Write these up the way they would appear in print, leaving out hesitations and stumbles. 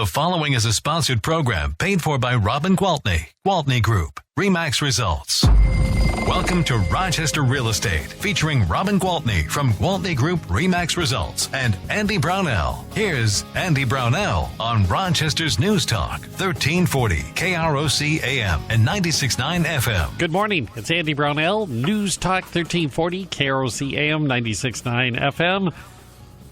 The following is a sponsored program paid for by Robin Gwaltney Group-RE Results. Welcome to Rochester Real Estate, featuring Robin Gwaltney from Gwaltney Group-RE Results and Andy Brownell. Here's Andy Brownell on Rochester's News Talk, 1340 KROC AM and 96.9 FM. Good morning. It's Andy Brownell, News Talk, 1340 KROC AM, 96.9 FM.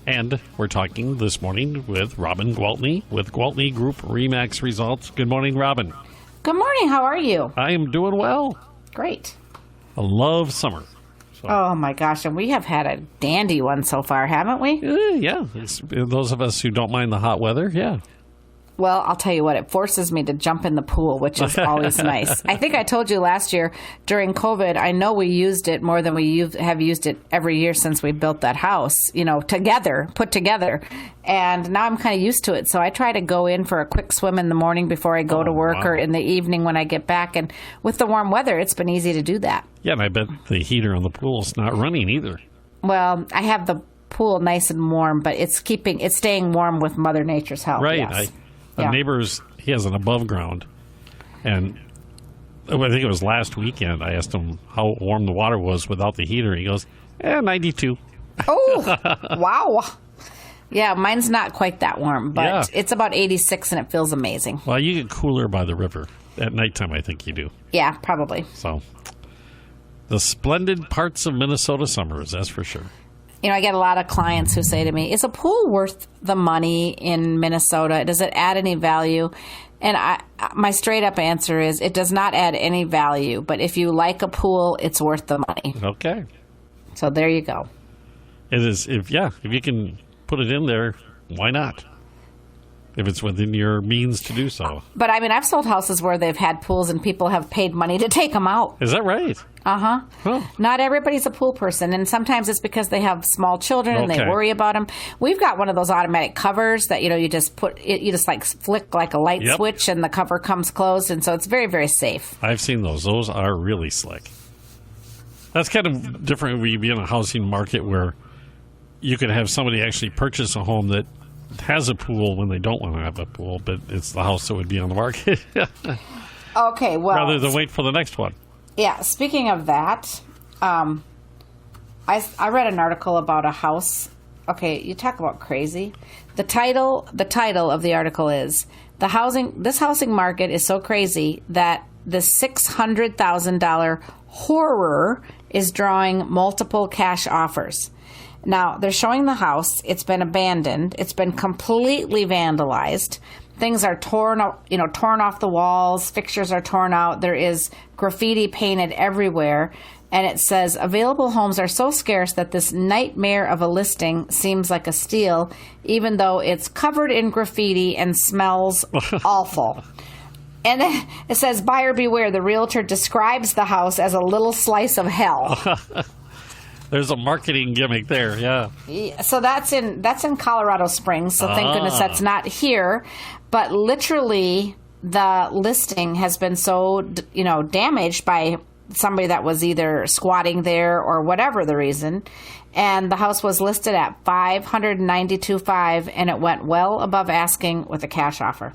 And we're talking this morning with Robin Gwaltney with Gwaltney Group-RE Results. Good morning, Robin. Good morning. How are you? I am doing well. Great. I love summer. So. Oh, my gosh. And we have had a dandy one so far, haven't we? Yeah. Those of us who don't mind the hot weather, yeah. Well, I'll tell you what, it forces me to jump in the pool, which is always nice. I think I told you last year during COVID, I know we used it more than we have used it every year since we built that house, put together. And now I'm kind of used to it. So I try to go in for a quick swim in the morning before I go to work or in the evening when I get back. And with the warm weather, it's been easy to do that. Yeah, and I bet the heater on the pool's not running either. Well, I have the pool nice and warm, but it's staying warm with Mother Nature's help. Right. Yes. The neighbors, he has an above ground, and I think it was last weekend, I asked him how warm the water was without the heater. He goes, 92. Oh, wow. Yeah, mine's not quite that warm, but It's about 86, and it feels amazing. Well, you get cooler by the river. At nighttime, I think you do. Yeah, probably. So, the splendid parts of Minnesota summers, that's for sure. I get a lot of clients who say to me, is a pool worth the money in Minnesota? Does it add any value? And my straight up answer is it does not add any value. But if you like a pool, it's worth the money. Okay. So there you go. It is. If you can put it in there, why not? If it's within your means to do so. But I've sold houses where they've had pools and people have paid money to take them out. Is that right? Uh-huh. Huh. Not everybody's a pool person, and sometimes it's because they have small children and they worry about them. We've got one of those automatic covers that, you just flick like a light switch and the cover comes closed, and so it's very, very safe. I've seen those. Those are really slick. That's kind of different when you be in a housing market where you could have somebody actually purchase a home that has a pool when they don't want to have a pool, but it's the house that would be on the market. Okay, well... rather than wait for the next one. Yeah, speaking of that, I read an article about a house. Okay, you talk about crazy. The title of the article is, this housing market is so crazy that the $600,000 horror is drawing multiple cash offers. Now, they're showing the house. It's been abandoned. It's been completely vandalized. Things are torn off the walls. Fixtures are torn out. There is graffiti painted everywhere. And it says, available homes are so scarce that this nightmare of a listing seems like a steal, even though it's covered in graffiti and smells awful. And then it says, buyer beware. The realtor describes the house as a little slice of hell. There's a marketing gimmick there, yeah. So that's in Colorado Springs, so thank goodness that's not here. But literally, the listing has been so, damaged by somebody that was either squatting there or whatever the reason. And the house was listed at $592,500, and it went well above asking with a cash offer.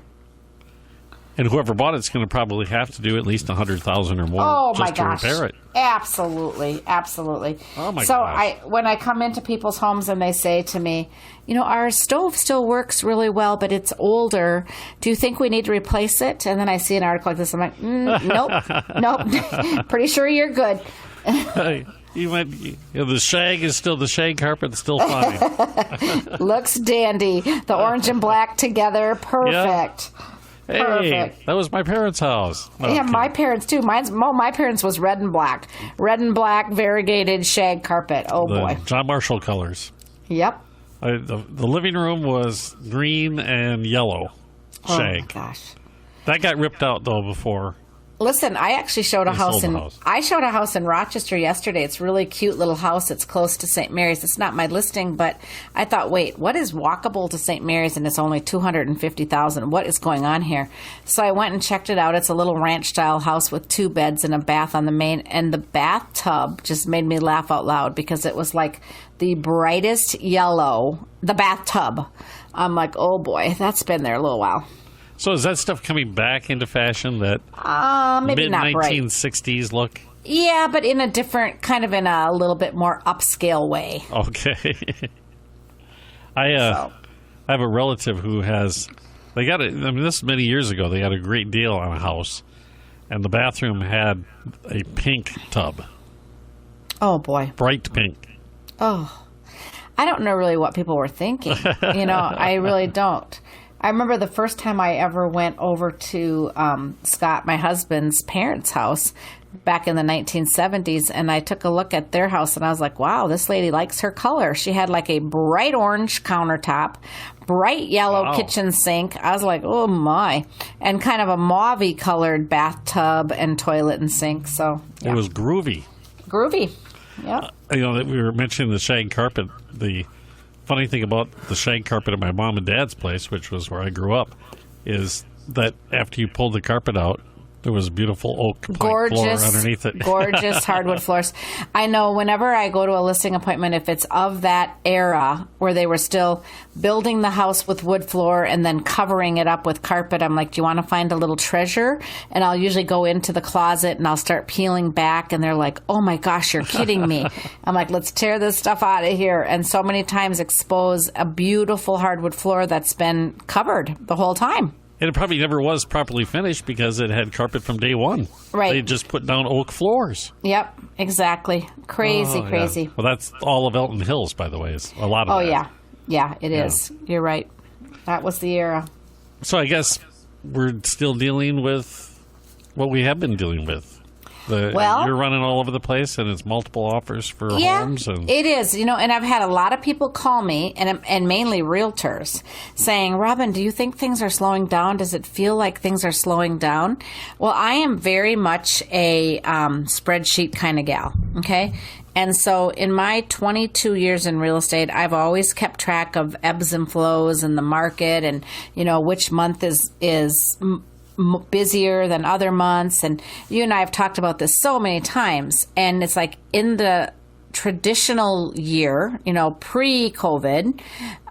And whoever bought it's going to probably have to do at least $100,000 or more just to repair it. Absolutely, absolutely. Oh my gosh. When I come into people's homes and they say to me, our stove still works really well, but it's older. Do you think we need to replace it? And then I see an article like this. I'm like, nope. Pretty sure you're good. The shag is still the shag carpet, still fine. Looks dandy. The orange and black together, perfect. Yeah. Hey, that was my parents' house. Yeah, my parents too. My parents was red and black, variegated shag carpet. Oh boy, John Marshall colors. Yep. The living room was green and yellow shag. Oh my gosh. That got ripped out though before Listen, I actually showed a They house sold in the house. I showed a house in Rochester yesterday. It's a really cute little house. It's close to St. Mary's. It's not my listing, but I thought, wait, what is walkable to St. Mary's and it's only $250,000? What is going on here? So I went and checked it out. It's a little ranch style house with 2 beds and a bath on the main, and the bathtub just made me laugh out loud because it was like the brightest yellow, the bathtub. I'm like, "Oh boy, that's been there a little while." So is that stuff coming back into fashion, that Maybe not bright. mid-1960s look? Yeah, but in a different, kind of in a little bit more upscale way. Okay. I have a relative who has, they got it, I mean, this is many years ago, they got a great deal on a house, and the bathroom had a pink tub, Oh, boy. bright pink. Oh, I don't know really what people were thinking. I really don't. I remember the first time I ever went over to Scott, my husband's parents' house back in the 1970s, and I took a look at their house, and I was like, wow, this lady likes her color. She had like a bright orange countertop, bright yellow kitchen sink. I was like, oh my. And kind of a mauve-y colored bathtub and toilet and sink. So yeah. It was groovy. Groovy. Yeah. We were mentioning the shag carpet. The funny thing about the shag carpet at my mom and dad's place, which was where I grew up, is that after you pulled the carpet out, there was beautiful oak plank floor underneath it. Gorgeous hardwood floors. I know whenever I go to a listing appointment, if it's of that era where they were still building the house with wood floor and then covering it up with carpet, I'm like, do you want to find a little treasure? And I'll usually go into the closet and I'll start peeling back, and they're like, oh my gosh, you're kidding me. I'm like, let's tear this stuff out of here. And so many times expose a beautiful hardwood floor that's been covered the whole time. And it probably never was properly finished because it had carpet from day one. Right. They just put down oak floors. Yep, exactly. Crazy. Yeah. Well, that's all of Elton Hills, by the way. Is a lot of that. Yeah. Yeah, it is. You're right. That was the era. So I guess we're still dealing with what we have been dealing with. You're running all over the place, and it's multiple offers for homes. And it is. And I've had a lot of people call me, and mainly realtors, saying, Robin, do you think things are slowing down? Does it feel like things are slowing down? Well, I am very much a spreadsheet kind of gal, okay? And so in my 22 years in real estate, I've always kept track of ebbs and flows in the market and, which month is busier than other months. And you and I have talked about this so many times. And it's like in the traditional year, pre-COVID,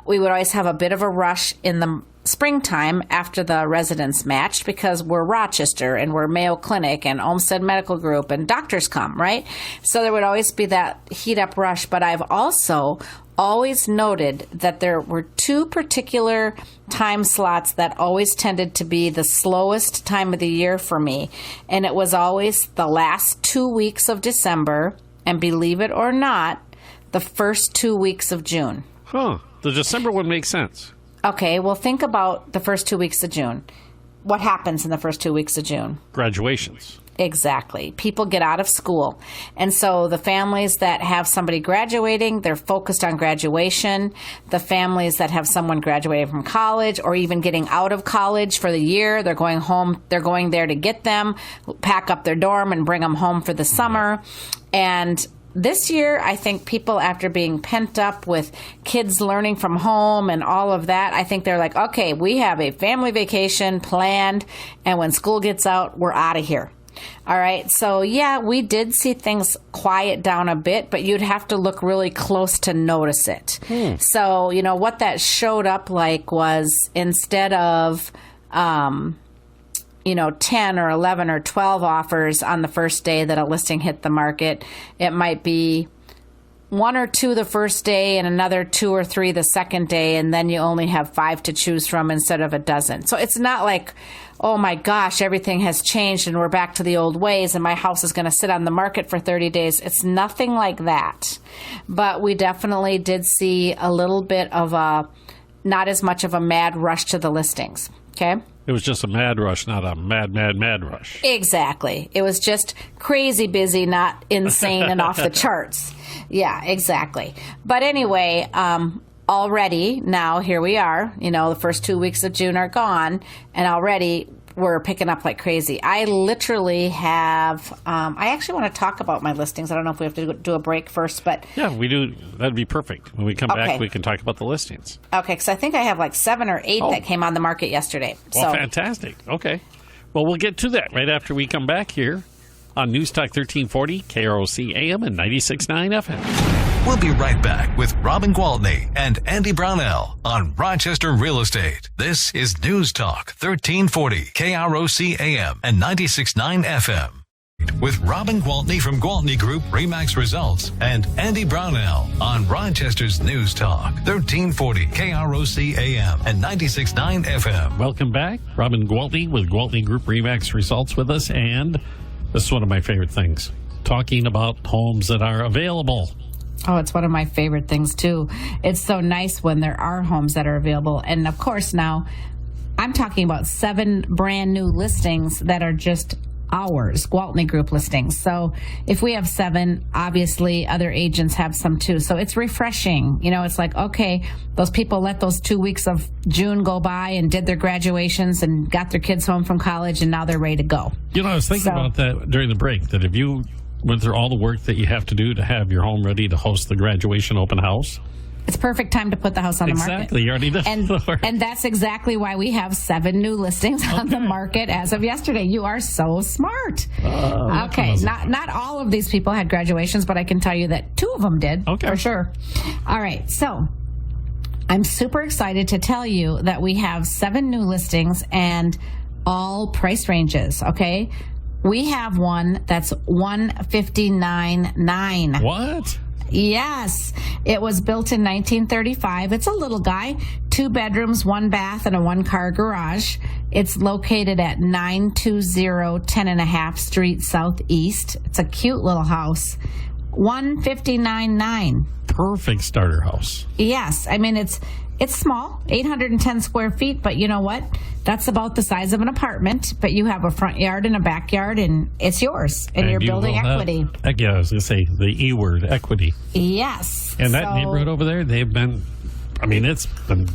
we would always have a bit of a rush in the springtime after the residents matched because we're Rochester and we're Mayo Clinic and Olmsted Medical Group and doctors come, right? So there would always be that heat up rush. But I've also always noted that there were 2 particular time slots that always tended to be the slowest time of the year for me. And it was always the last 2 weeks of December and, believe it or not, the first 2 weeks of June. Huh. The December one makes sense. Okay, well, think about the first 2 weeks of June. What happens in the first 2 weeks of June? Graduations. Exactly. People get out of school. And so the families that have somebody graduating, they're focused on graduation. The families that have someone graduating from college or even getting out of college for the year, they're going home, they're going there to get them, pack up their dorm and bring them home for the summer. And this year, I think people, after being pent up with kids learning from home and all of that, I think they're like, okay, we have a family vacation planned, and when school gets out, we're out of here. All right. So, yeah, we did see things quiet down a bit, but you'd have to look really close to notice it. So, what that showed up like was instead of, 10 or 11 or 12 offers on the first day that a listing hit the market, it might be 1 or 2 the first day and another 2 or 3 the second day, and then you only have 5 to choose from instead of a dozen. So it's not like, oh my gosh, everything has changed and we're back to the old ways and my house is going to sit on the market for 30 days. It's nothing like that. But we definitely did see a little bit of not as much of a mad rush to the listings. Okay? It was just a mad rush, not a mad rush. Exactly. It was just crazy busy, not insane and off the charts. Yeah, exactly. But anyway, already now here we are, the first 2 weeks of June are gone, and already were picking up like crazy. I literally have, I actually want to talk about my listings. I don't know if we have to do a break first, but. Yeah, we do. That'd be perfect. When we come back, we can talk about the listings. Okay, because I think I have like 7 or 8 that came on the market yesterday. Well, fantastic. Okay. Well, we'll get to that right after we come back here on News Talk 1340, KROC AM and 96.9 FM. We'll be right back with Robin Gwaltney and Andy Brownell on Rochester Real Estate. This is News Talk 1340, KROC AM and 96.9 FM. With Robin Gwaltney from Gwaltney Group-RE Results and Andy Brownell on Rochester's News Talk 1340, KROC AM and 96.9 FM. Welcome back. Robin Gwaltney with Gwaltney Group-RE Results with us, and this is one of my favorite things, talking about homes that are available. Oh, it's one of my favorite things, too. It's so nice when there are homes that are available. And, of course, now I'm talking about 7 brand new listings that are just ours, Gwaltney Group listings. So if we have 7, obviously other agents have some, too. So it's refreshing. You know, it's like, okay, those people let those 2 weeks of June go by and did their graduations and got their kids home from college, and now they're ready to go. You know, I was thinking about that during the break, that if you went through all the work that you have to do to have your home ready to host the graduation open house, it's perfect time to put the house on the market. Exactly. You already did. And that's exactly why we have 7 new listings on the market as of yesterday. You are so smart. Okay. Not all of these people had graduations, but I can tell you that 2 of them did. Okay. For sure. All right. So I'm super excited to tell you that we have 7 new listings and all price ranges. Okay. We have one that's $159,900. What? Yes. It was built in 1935. It's a little guy, 2 bedrooms, 1 bath, and a 1-car garage. It's located at 920 10.5 Street Southeast. It's a cute little house. $159,900. Perfect starter house. Yes. I mean, it's small, 810 square feet, but you know what? That's about the size of an apartment, but you have a front yard and a backyard, and it's yours, and you're building equity. Yeah, I was going to say the E word, equity. Yes. And that neighborhood over there, they've been, I mean, it's been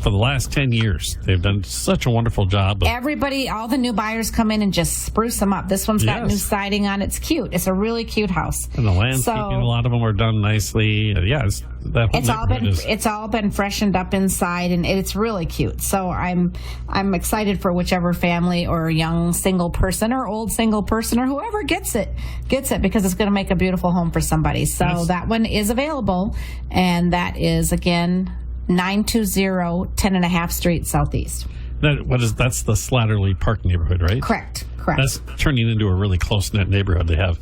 for the last 10 years. They've done such a wonderful job. Everybody, all the new buyers come in and just spruce them up. This one's got new siding on. It's cute. It's a really cute house. And the landscaping, a lot of them are done nicely. Yeah, it's all been freshened up inside, and it's really cute. So I'm excited for whichever family or young single person or old single person or whoever gets it because it's going to make a beautiful home for somebody. So that one is available, and that is again 920 10.5 Street Southeast. That's the Slatterly Park neighborhood, right? Correct. That's turning into a really close-knit neighborhood. They have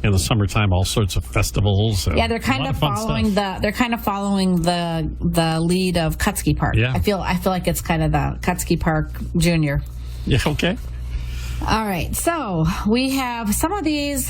in the summertime all sorts of festivals. Yeah, they're kind of following the lead of Kutsky Park. Yeah. I feel like it's kind of the Kutsky Park Junior. Yeah, okay. All right. So we have some of these.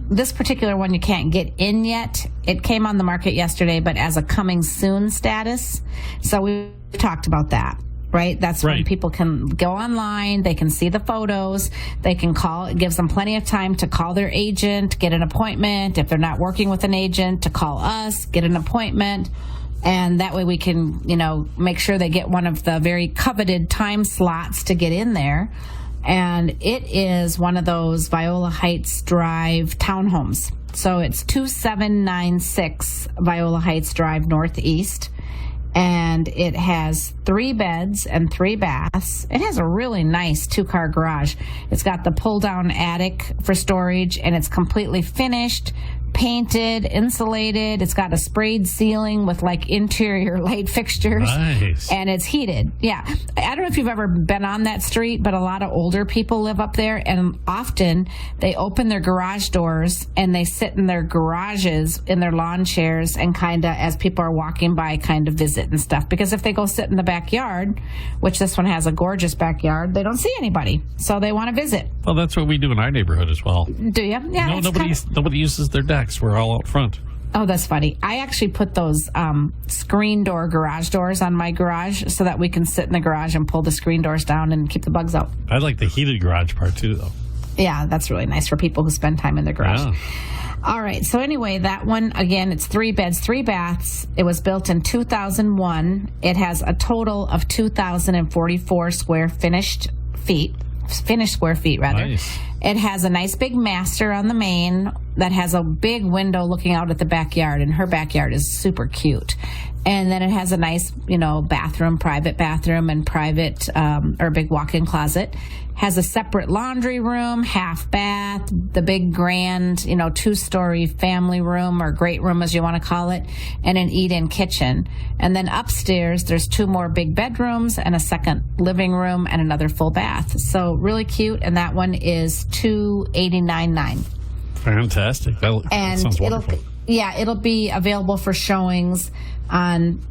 This particular one you can't get in yet. It came on the market yesterday, but as a coming soon status. So we've talked about that, right? That's when people can go online, they can see the photos, they can call. It gives them plenty of time to call their agent, get an appointment. If they're not working with an agent, to call us, get an appointment. And that way we can, make sure they get one of the very coveted time slots to get in there. And it is one of those Viola Heights Drive townhomes. So it's 2796 Viola Heights Drive Northeast. And it has 3 beds and 3 baths. It has a really nice 2-car garage. It's got the pull-down attic for storage, and it's completely finished, painted, insulated. It's got a sprayed ceiling with interior light fixtures. Nice. And it's heated. Yeah. I don't know if you've ever been on that street, but a lot of older people live up there, and often they open their garage doors and they sit in their garages in their lawn chairs and as people are walking by, visit and stuff. Because if they go sit in the backyard, which this one has a gorgeous backyard, they don't see anybody. So they want to visit. Well, that's what we do in our neighborhood as well. Do you? Yeah. No, nobody uses their decks. We're all out front. Oh, that's funny. I actually put those screen door garage doors on my garage so that we can sit in the garage and pull the screen doors down and keep the bugs out. I like the heated garage part too, though. Yeah, that's really nice for people who spend time in their garage. Yeah. All right. So anyway, that one, again, it's 3 beds, 3 baths. It was built in 2001. It has a total of 2,044 square finished feet, finished square feet rather. Nice. It has a nice big master on the main that has a big window looking out at the backyard, and her backyard is super cute. And then it has a nice, bathroom, private bathroom, and private or big walk-in closet. Has a separate laundry room, half bath, the big grand, 2-story family room or great room as you want to call it, and an eat-in kitchen. And then upstairs, there's 2 more big bedrooms and a second living room and another full bath. So really cute, and that one is $289,900. Fantastic. That sounds wonderful. It'll be available for showings on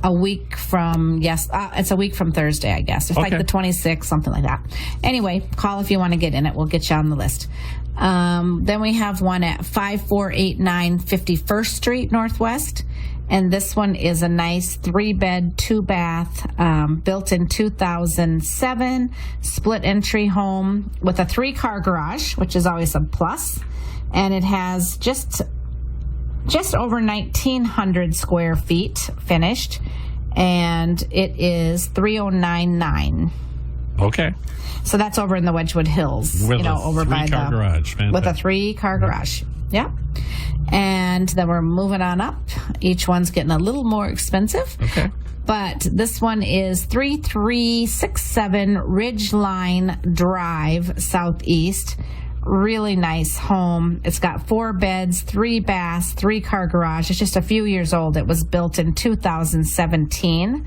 a week from, it's a week from Thursday, I guess. It's like the 26th, something like that. Anyway, call if you want to get in it. We'll get you on the list. Then we have one at 5489 51st Street Northwest. And this one is a nice 3-bed, 2-bath, built in 2007, split entry home with a 3-car garage, which is always a plus. And it has just over 1,900 square feet finished, and it is $309,900. Okay. So that's over in the Wedgwood Hills, with over by the garage. Fantastic. With a 3-car garage. Yeah. And then we're moving on up. Each one's getting a little more expensive. Okay. But this one is 3367 Ridgeline Drive, Southeast. Really nice home. It's got 4 beds, 3 baths, 3-car garage. It's just a few years old. It was built in 2017.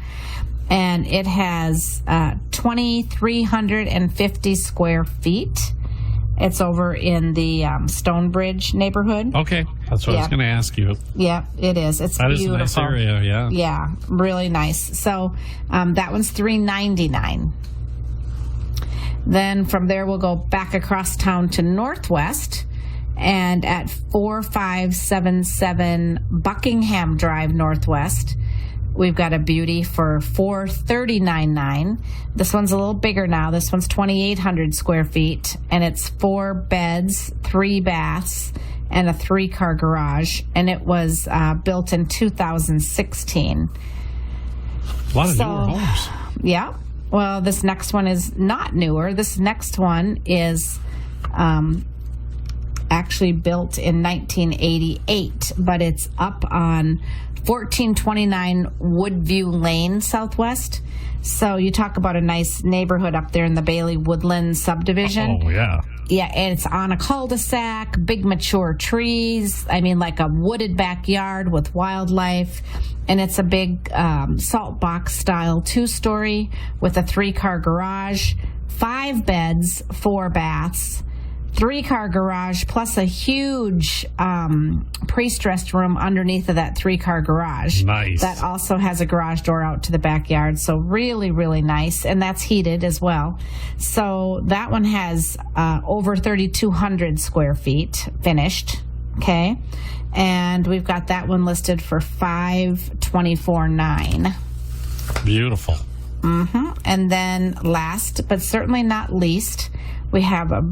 And it has 2,350 square feet. It's over in the Stonebridge neighborhood. Okay. That's what I was going to ask you. Yeah, it is. It's beautiful. That is a nice area, yeah. Yeah, really nice. So that one's $399,900. Then from there, we'll go back across town to Northwest, and at 4577 Buckingham Drive Northwest, we've got a beauty for $439,900. This one's a little bigger now. This one's 2,800 square feet, and it's 4 beds, 3 baths, and a 3-car garage, and it was built in 2016. A lot of newer homes. Yeah. Well, this next one is not newer. This next one is actually built in 1988, but it's up on 1429 Woodview Lane, Southwest. So you talk about a nice neighborhood up there in the Bailey Woodland subdivision. Oh, yeah. Yeah, and it's on a cul-de-sac, big mature trees. I mean, like a wooded backyard with wildlife. And it's a big salt box style 2-story with a 3-car garage, 5 beds, 4 baths, 3-car garage, plus a huge pre-stressed room underneath of that 3-car garage. Nice. That also has a garage door out to the backyard. So really, really nice. And that's heated as well. So that one has over 3,200 square feet finished. Okay. And we've got that one listed for $524,900. Beautiful. And then last, but certainly not least, we have a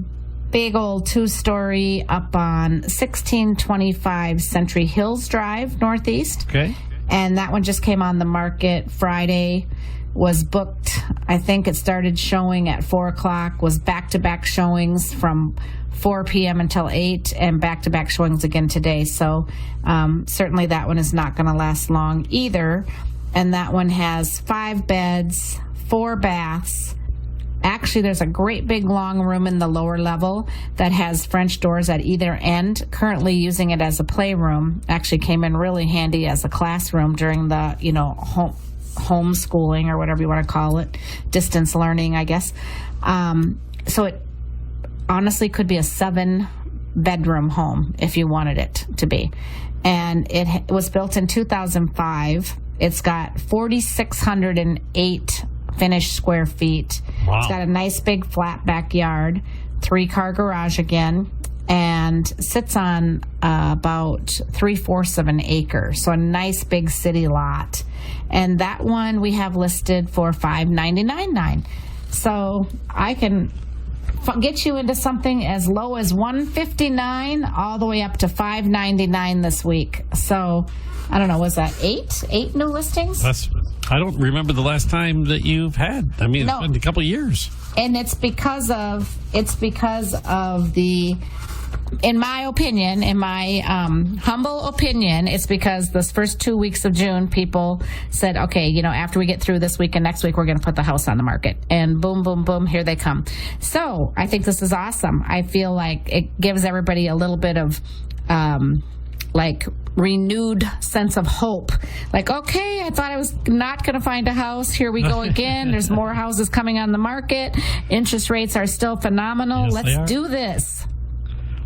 big old 2-story up on 1625 Century Hills Drive, Northeast. Okay. And that one just came on the market Friday, was booked. I think it started showing at 4 o'clock, was back-to-back showings from 4 p.m. until 8, and back-to-back showings again today. So certainly that one is not going to last long either. And that one has 5 beds, 4 baths. Actually, there's a great big long room in the lower level that has French doors at either end. Currently using it as a playroom. Actually came in really handy as a classroom during the, homeschooling or whatever you want to call it. Distance learning, I guess. So it honestly could be a 7-bedroom home if you wanted it to be. And it was built in 2005. It's got 4,608 finished square feet. Wow. It's got a nice big flat backyard, 3-car garage again, and sits on about 3/4 of an acre. So a nice big city lot. And that one we have listed for $599,900. So I can get you into something as low as $159,000 all the way up to $599,000 this week. So I don't know, was that 8 new listings? I don't remember the last time that you've had. I mean, No. It's been a couple of years. And it's because of the, in my opinion, humble opinion, it's because this first 2 weeks of June, people said, okay, after we get through this week and next week, we're going to put the house on the market. And boom, boom, boom, here they come. So I think this is awesome. I feel like it gives everybody a little bit of, renewed sense of hope. Like, okay, I thought I was not going to find a house. Here we go again. There's more houses coming on the market. Interest rates are still phenomenal. Yes, Let's do this.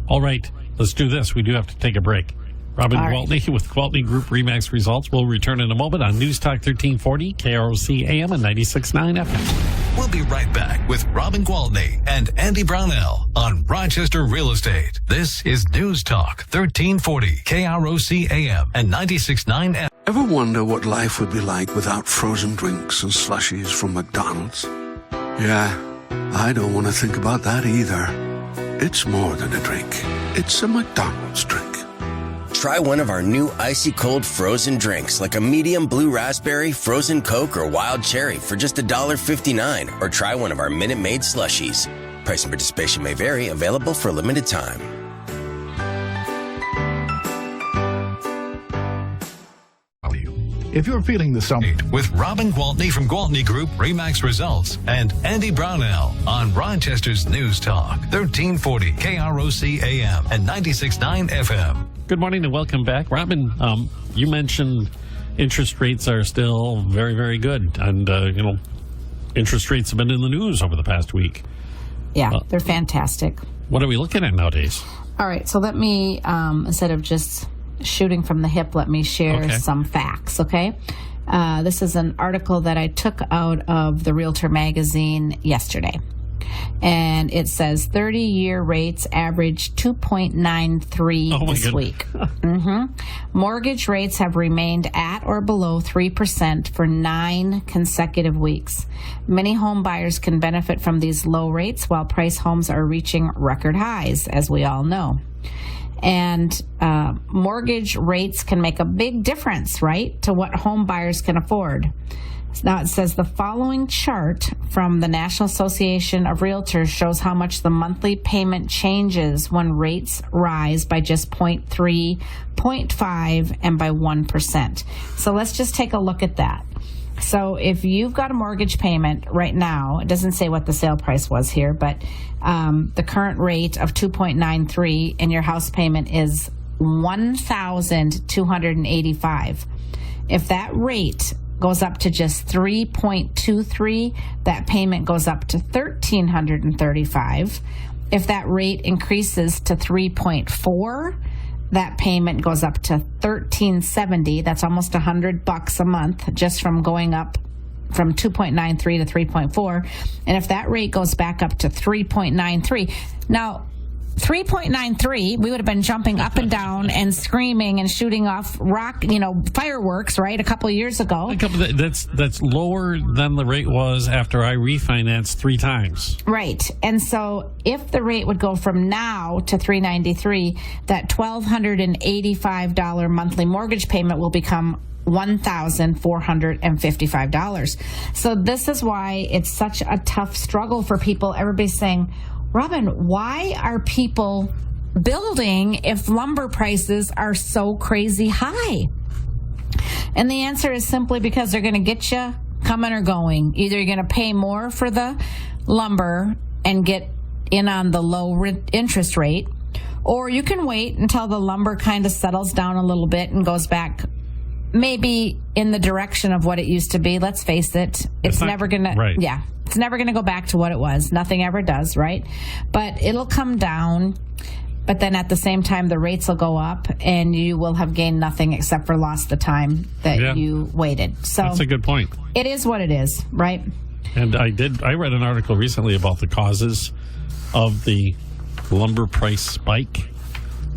All right, let's do this. We do have to take a break. Robin Gwaltney with Gwaltney Group-RE results. We'll return in a moment on News Talk 1340, KROC AM and 96.9 FM. We'll be right back with Robin Gwaltney and Andy Brownell on Rochester Real Estate. This is News Talk 1340, KROC AM and 96.9 FM. Ever wonder what life would be like without frozen drinks and slushies from McDonald's? Yeah, I don't want to think about that either. It's more than a drink. It's a McDonald's drink. Try one of our new icy cold frozen drinks like a medium blue raspberry, frozen Coke, or wild cherry for just $1.59. Or try one of our Minute Maid slushies. Price and participation may vary. Available for a limited time. If you're feeling the summer With Robin Gwaltney from Gwaltney Group-RE results and Andy Brownell on Rochester's News Talk 1340, KROC AM and 96.9 FM. Good morning and welcome back. Robin, you mentioned interest rates are still very, very good. And, interest rates have been in the news over the past week. Yeah, they're fantastic. What are we looking at nowadays? All right, so let me, instead of just shooting from the hip, let me share some facts, okay? This is an article that I took out of the Realtor magazine yesterday. And it says 30-year rates average 2.93 this week. Mortgage rates have remained at or below 3% for 9 consecutive weeks. Many home buyers can benefit from these low rates while price homes are reaching record highs, as we all know. And mortgage rates can make a big difference, right, to what home buyers can afford. Now, it says the following chart from the National Association of Realtors shows how much the monthly payment changes when rates rise by just 0.3, 0.5, and by 1%. So let's just take a look at that. So if you've got a mortgage payment right now, it doesn't say what the sale price was here, but the current rate of 2.93 and your house payment is $1,285. If that rate goes up to just 3.23, that payment goes up to $1,335. If that rate increases to 3.4, that payment goes up to $1,370. That's almost $100 a month just from going up from 2.93 to 3.4. And if that rate goes back up to 3.93, now 3.93, we would have been jumping up and down and screaming and shooting off fireworks, right, a couple of years ago. That's lower than the rate was after I refinanced 3 times. Right. And so if the rate would go from now to 393, that $1,285 monthly mortgage payment will become $1,455. So this is why it's such a tough struggle for people. Everybody's saying, Robin, why are people building if lumber prices are so crazy high? And the answer is simply because they're going to get you coming or going. Either you're going to pay more for the lumber and get in on the low interest rate, or you can wait until the lumber kind of settles down a little bit and goes back maybe in the direction of what it used to be. Let's face it, it's never going to, it's never going to go back to what it was. Nothing ever does, right? But it'll come down. But then at the same time, the rates will go up, and you will have gained nothing except for lost the time that you waited. So that's a good point. It is what it is, right? And I read an article recently about the causes of the lumber price spike.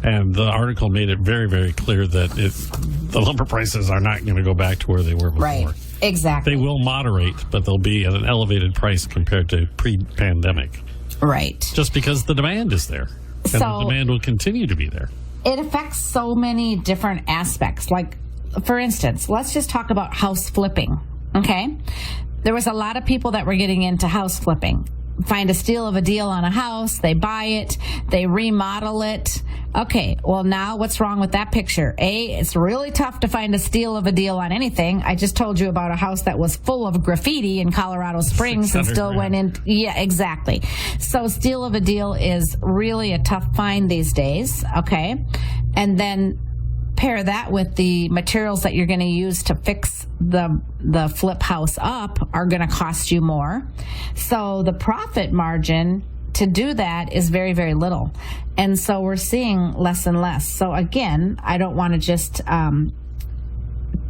And the article made it very, very clear that the lumber prices are not going to go back to where they were before. Right, exactly. They will moderate, but they'll be at an elevated price compared to pre-pandemic. Right. Just because the demand is there. And the demand will continue to be there. It affects so many different aspects. Like, for instance, let's just talk about house flipping, okay? There was a lot of people that were getting into house flipping. Find a steal of a deal on a house, they buy it, they remodel it. Okay, well now what's wrong with that picture? It's really tough to find a steal of a deal on anything. I just told you about a house that was full of graffiti in Colorado Springs and still went in. Yeah, exactly. So steal of a deal is really a tough find these days, okay? And then pair that with the materials that you're going to use to fix the flip house up are going to cost you more. So the profit margin to do that is very, very little. And so we're seeing less and less. So again, I don't want to just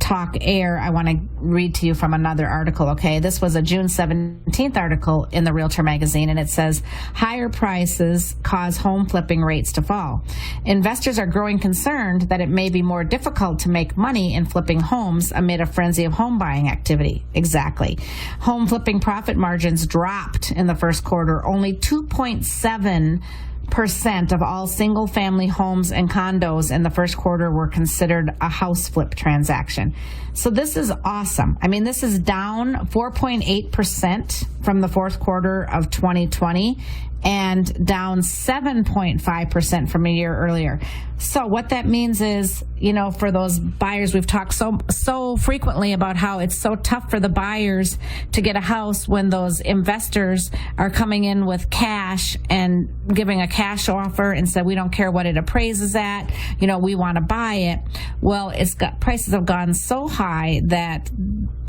talk air. I want to read to you from another article, okay? This was a June 17th article in the Realtor magazine, and it says, higher prices cause home flipping rates to fall. Investors are growing concerned that it may be more difficult to make money in flipping homes amid a frenzy of home buying activity. Exactly. Home flipping profit margins dropped in the first quarter. Only 2.7% of all single-family homes and condos in the first quarter were considered a house flip transaction. So this is awesome. I mean, this is down 4.8% from the fourth quarter of 2020 and down 7.5% from a year earlier. So what that means is, you know, for those buyers, we've talked so frequently about how it's so tough for the buyers to get a house when those investors are coming in with cash and giving a cash offer and said, we don't care what it appraises at, you know, we want to buy it. Well, prices have gone so high that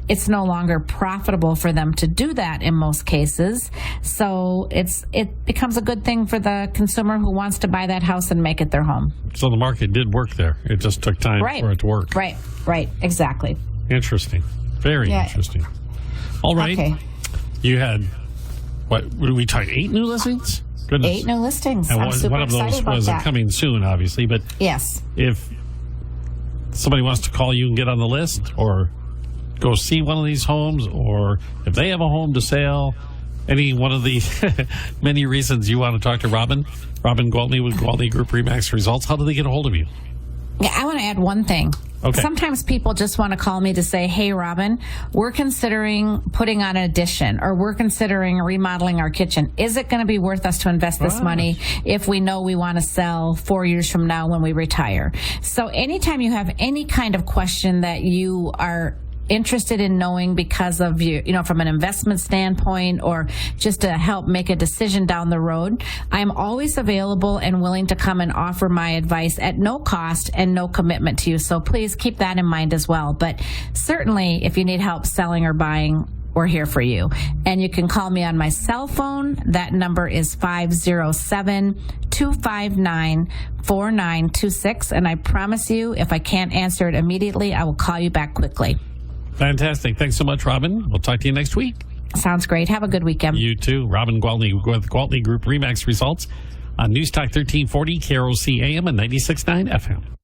it's no longer profitable for them to do that in most cases. So it becomes a good thing for the consumer who wants to buy that house and make it their home. So the market did work there. It just took time for it to work. Right, exactly. Interesting. Very interesting. All right. Okay. You had, what did we talk, 8 new listings? Goodness. 8 new listings. And I'm super one of those was coming soon, obviously. But yes, if somebody wants to call you and get on the list, or go see one of these homes, or if they have a home to sell, any one of the many reasons you want to talk to Robin Gwaltney with Gwaltney Group-RE Results, how do they get a hold of you? Yeah, I want to add one thing. Okay. Sometimes people just want to call me to say, hey, Robin, we're considering putting on an addition, or we're considering remodeling our kitchen. Is it going to be worth us to invest this money if we know we want to sell 4 years from now when we retire? So anytime you have any kind of question that you are interested in knowing because of you know, from an investment standpoint, or just to help make a decision down the road, I'm always available and willing to come and offer my advice at no cost and no commitment to you. So please keep that in mind as well. But certainly if you need help selling or buying, we're here for you. And you can call me on my cell phone. That number is 507-259-4926. And I promise you, if I can't answer it immediately, I will call you back quickly. Fantastic. Thanks so much, Robin. We'll talk to you next week. Sounds great. Have a good weekend. You too. Robin Gwaltney with Gwaltney Group RE/MAX Results on News Talk 1340, KROC AM and 96.9 FM.